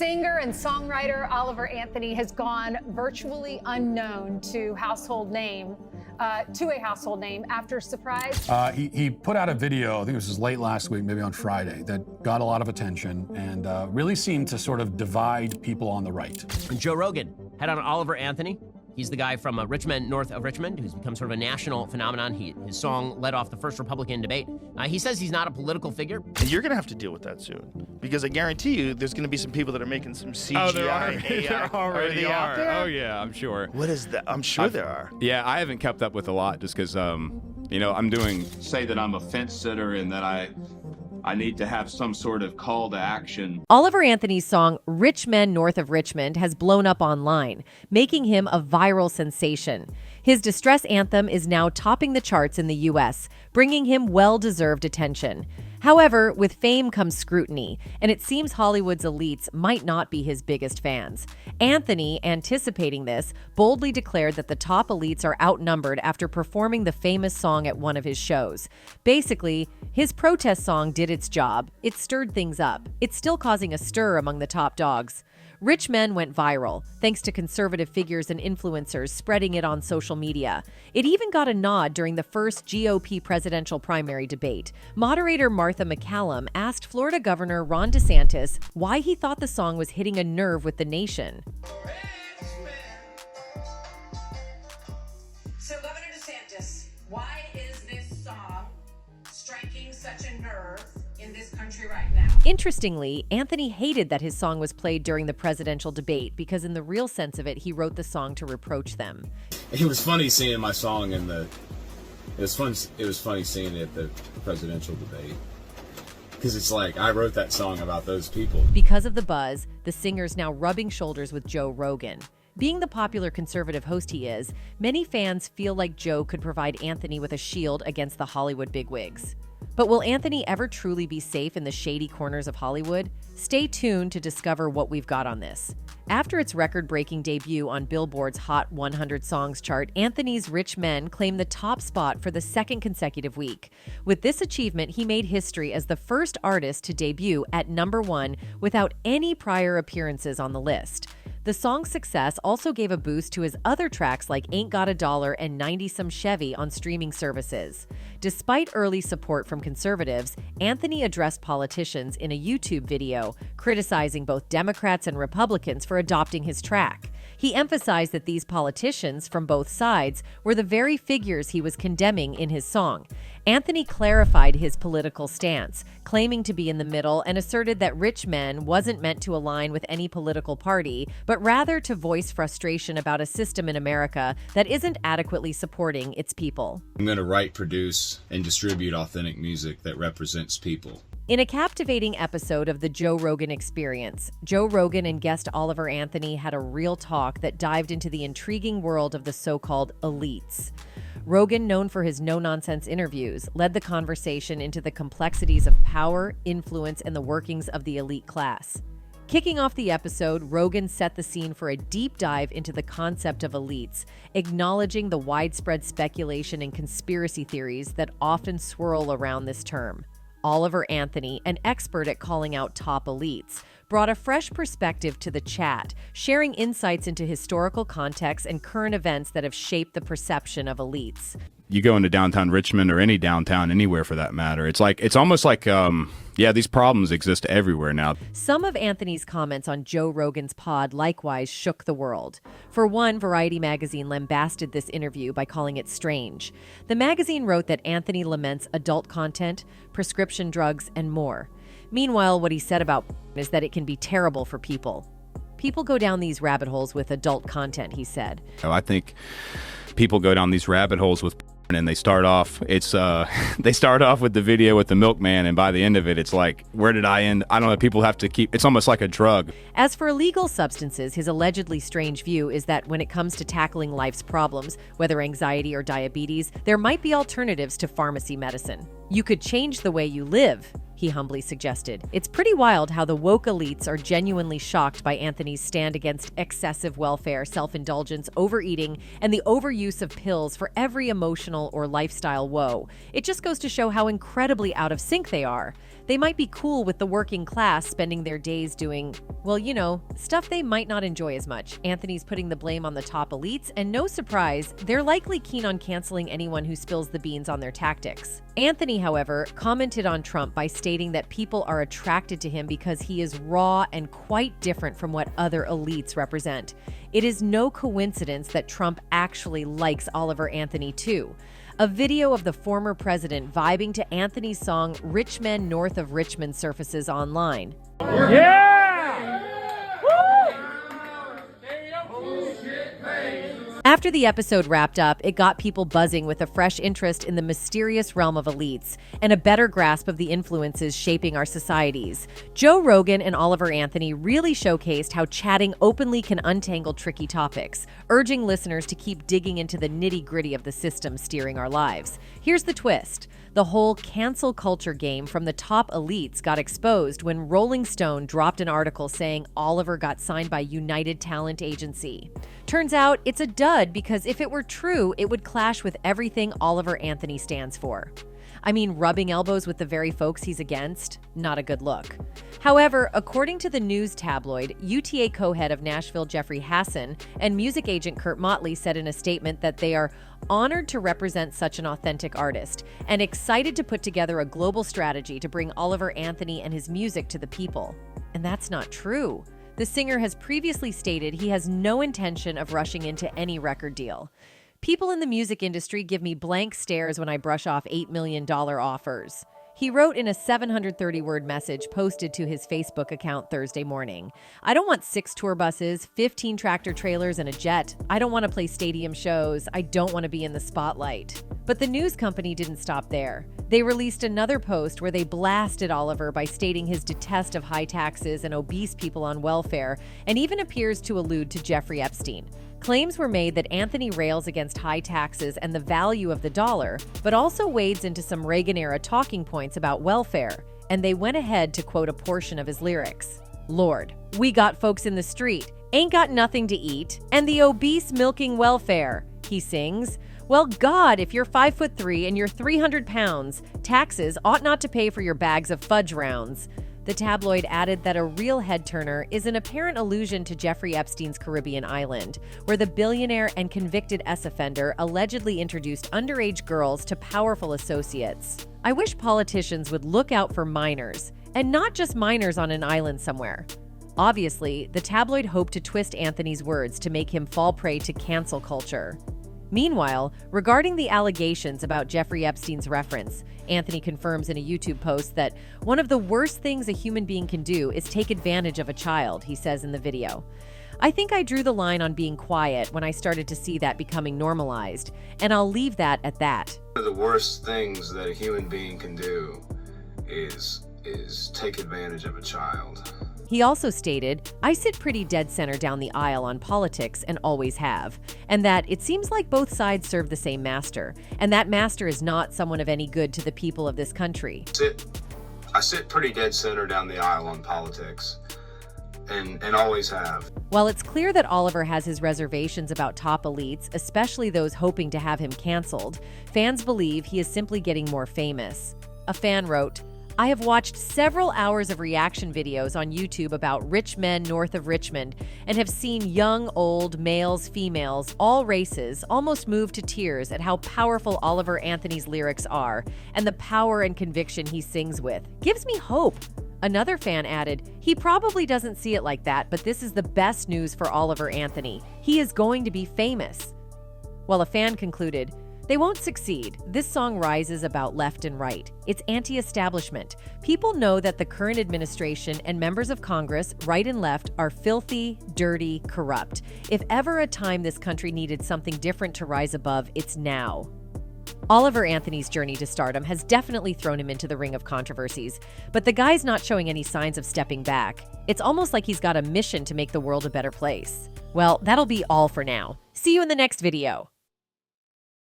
Singer and songwriter Oliver Anthony has gone virtually unknown to a household name after surprise. He put out a video, I think it was late last week, maybe on Friday, that got a lot of attention and really seemed to sort of divide people on the right. And Joe Rogan had on Oliver Anthony. He's the guy from Richmond, north of Richmond, who's become sort of a national phenomenon. His song led off the first Republican debate. He says he's not a political figure. And you're going to have to deal with that soon. Because I guarantee you, there's going to be some people that are making some CGI and AI. There already out there? Oh, yeah, I'm sure. What is that? I'm sure there are. Yeah, I haven't kept up with a lot just because, you know, I'm doing... Say that I'm a fence sitter and that I need to have some sort of call to action. Oliver Anthony's song Richmond, North of Richmond has blown up online, making him a viral sensation. His distress anthem is now topping the charts in the U.S., bringing him well-deserved attention. However, with fame comes scrutiny, and it seems Hollywood's elites might not be his biggest fans. Anthony, anticipating this, boldly declared that the top elites are outnumbered after performing the famous song at one of his shows. Basically, his protest song did its job. It stirred things up. It's still causing a stir among the top dogs. Rich Men went viral, thanks to conservative figures and influencers spreading it on social media. It even got a nod during the first GOP presidential primary debate. Moderator Martha McCallum asked Florida Governor Ron DeSantis why he thought the song was hitting a nerve with the nation. So, Governor DeSantis, why is this song striking such a nerve in this country right now? Interestingly, Anthony hated that his song was played during the presidential debate because in the real sense of it, he wrote the song to reproach them. It was funny seeing my song in the... It was funny seeing it at the presidential debate. Because it's like, I wrote that song about those people. Because of the buzz, the singer's now rubbing shoulders with Joe Rogan. Being the popular conservative host he is, many fans feel like Joe could provide Anthony with a shield against the Hollywood bigwigs. But will Anthony ever truly be safe in the shady corners of Hollywood? Stay tuned to discover what we've got on this. After its record-breaking debut on Billboard's Hot 100 Songs chart, Anthony's Rich Men claimed the top spot for the second consecutive week. With this achievement, he made history as the first artist to debut at #1 without any prior appearances on the list. The song's success also gave a boost to his other tracks like Ain't Got a Dollar and 90-Some Chevy on streaming services. Despite early support from conservatives, Anthony addressed politicians in a YouTube video, criticizing both Democrats and Republicans for adopting his track. He emphasized that these politicians from both sides were the very figures he was condemning in his song. Anthony clarified his political stance, claiming to be in the middle, and asserted that Rich Men wasn't meant to align with any political party, but rather to voice frustration about a system in America that isn't adequately supporting its people. I'm going to write, produce, and distribute authentic music that represents people. In a captivating episode of The Joe Rogan Experience, Joe Rogan and guest Oliver Anthony had a real talk that dived into the intriguing world of the so-called elites. Rogan, known for his no-nonsense interviews, led the conversation into the complexities of power, influence, and the workings of the elite class. Kicking off the episode, Rogan set the scene for a deep dive into the concept of elites, acknowledging the widespread speculation and conspiracy theories that often swirl around this term. Oliver Anthony, an expert at calling out top elites, brought a fresh perspective to the chat, sharing insights into historical contexts and current events that have shaped the perception of elites. You go into downtown Richmond or any downtown anywhere for that matter. It's almost like, these problems exist everywhere now. Some of Anthony's comments on Joe Rogan's pod likewise shook the world. For one, Variety magazine lambasted this interview by calling it strange. The magazine wrote that Anthony laments adult content, prescription drugs, and more. Meanwhile, what he said about is that it can be terrible for people. People go down these rabbit holes with adult content, he said. I think people go down these rabbit holes with and they start off with the video with the milkman, and by the end of it it's like, where did I end? I don't know. People have to keep, it's almost like a drug. As for illegal substances, his allegedly strange view is that when it comes to tackling life's problems, whether anxiety or diabetes, there might be alternatives to pharmacy medicine. You could change the way you live, he humbly suggested. It's pretty wild how the woke elites are genuinely shocked by Anthony's stand against excessive welfare, self-indulgence, overeating, and the overuse of pills for every emotional or lifestyle woe. It just goes to show how incredibly out of sync they are. They might be cool with the working class spending their days doing, well, you know, stuff they might not enjoy as much. Anthony's putting the blame on the top elites, and no surprise, they're likely keen on canceling anyone who spills the beans on their tactics. Anthony, however, commented on Trump by stating that people are attracted to him because he is raw and quite different from what other elites represent. It is no coincidence that Trump actually likes Oliver Anthony too. A video of the former president vibing to Anthony's song Richmond North of Richmond surfaces online. After the episode wrapped up, it got people buzzing with a fresh interest in the mysterious realm of elites and a better grasp of the influences shaping our societies. Joe Rogan and Oliver Anthony really showcased how chatting openly can untangle tricky topics, urging listeners to keep digging into the nitty-gritty of the system steering our lives. Here's the twist. The whole cancel culture game from the top elites got exposed when Rolling Stone dropped an article saying Oliver got signed by United Talent Agency. Turns out it's a dud because if it were true, it would clash with everything Oliver Anthony stands for. I mean, rubbing elbows with the very folks he's against? Not a good look. However, according to the news tabloid, UTA co-head of Nashville Jeffrey Hassan and music agent Kurt Motley said in a statement that they are honored to represent such an authentic artist and excited to put together a global strategy to bring Oliver Anthony and his music to the people. And that's not true. The singer has previously stated he has no intention of rushing into any record deal. People in the music industry give me blank stares when I brush off $8 million offers. He wrote in a 730-word message posted to his Facebook account Thursday morning. I don't want 6 tour buses, 15 tractor trailers, and a jet. I don't want to play stadium shows. I don't want to be in the spotlight. But the news company didn't stop there. They released another post where they blasted Oliver by stating his detest of high taxes and obese people on welfare, and even appears to allude to Jeffrey Epstein. Claims were made that Anthony rails against high taxes and the value of the dollar, but also wades into some Reagan-era talking points about welfare, and they went ahead to quote a portion of his lyrics. Lord, we got folks in the street, ain't got nothing to eat, and the obese milking welfare, he sings. Well, God, if you're 5'3" and you're 300 pounds, taxes ought not to pay for your bags of fudge rounds. The tabloid added that a real head-turner is an apparent allusion to Jeffrey Epstein's Caribbean island, where the billionaire and convicted ex-offender allegedly introduced underage girls to powerful associates. I wish politicians would look out for minors, and not just minors on an island somewhere. Obviously, the tabloid hoped to twist Anthony's words to make him fall prey to cancel culture. Meanwhile, regarding the allegations about Jeffrey Epstein's reference, Anthony confirms in a YouTube post that one of the worst things a human being can do is take advantage of a child, he says in the video. I think I drew the line on being quiet when I started to see that becoming normalized, and I'll leave that at that. One of the worst things that a human being can do is take advantage of a child. He also stated, I sit pretty dead center down the aisle on politics and always have, and that it seems like both sides serve the same master, and that master is not someone of any good to the people of this country. I sit pretty dead center down the aisle on politics, and always have. While it's clear that Oliver has his reservations about top elites, especially those hoping to have him canceled, fans believe he is simply getting more famous. A fan wrote, I have watched several hours of reaction videos on YouTube about rich men north of Richmond and have seen young, old, males, females, all races almost move to tears at how powerful Oliver Anthony's lyrics are and the power and conviction he sings with. Gives me hope. Another fan added, he probably doesn't see it like that, but this is the best news for Oliver Anthony. He is going to be famous. While a fan concluded, they won't succeed. This song rises about left and right. It's anti-establishment. People know that the current administration and members of Congress, right and left, are filthy, dirty, corrupt. If ever a time this country needed something different to rise above, it's now. Oliver Anthony's journey to stardom has definitely thrown him into the ring of controversies, but the guy's not showing any signs of stepping back. It's almost like he's got a mission to make the world a better place. Well, that'll be all for now. See you in the next video.